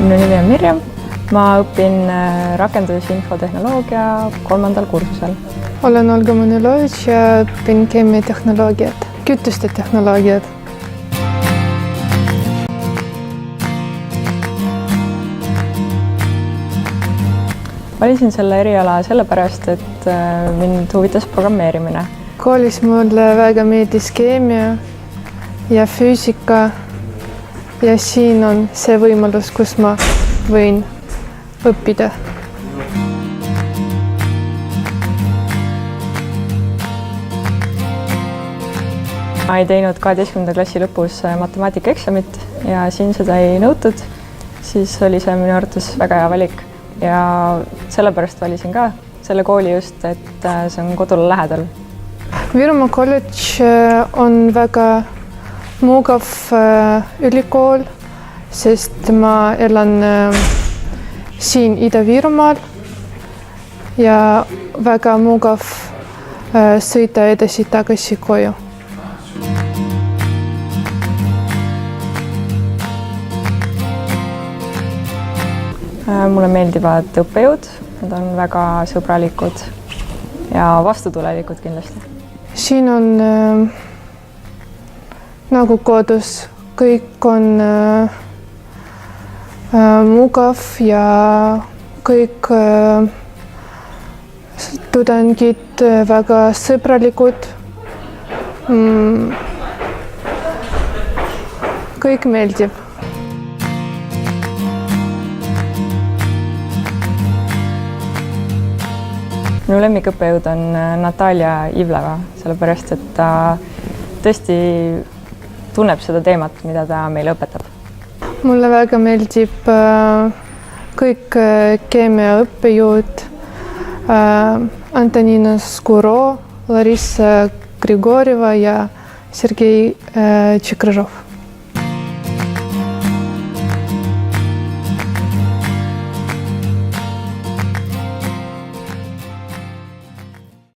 Minu nimi on Mirjam, ma õpin rakendusinfotehnoloogia 3. kursusel. Olen Olga Manilovitš ja õpin keemiatehnoloogiat, kütuste tehnoloogiat. Valisin selle eriala sellepärast, et mind huvitas programmeerimine. Koolis mulle väga meeldis keemia ja füüsika ja siin on see võimalus, kus ma võin õppida. Ma ei teinud 12. klassi lõpus matemaatikaeksamit ja siin seda ei nõutud, siis oli see minu arvates väga hea valik. Ja sellepärast valisin ka selle kooli just, et see on kodule lähedal. Virumaa kolledž on väga mugav ülikool, sest ma elan siin Ida-Virumaal ja väga mugav sõita edasi-tagasi koju. Mulle meeldivad õppejõud, nad on väga sõbralikud ja vastutulelikud kindlasti. Siin on nagu kodus, kõik on mugav ja kõik tudengid väga sõbralikud. Kõik meeldib. Minu lemmikõppejõud on Natalja Ivleva, sellepärast et ta tõesti tunneb seda teemat, mida ta meile õpetab. Mulle väga meeldib kõik keemiaõppejõud, Antonina Skuro, Larissa Grigorjeva ja Sergei Tšekrõžov.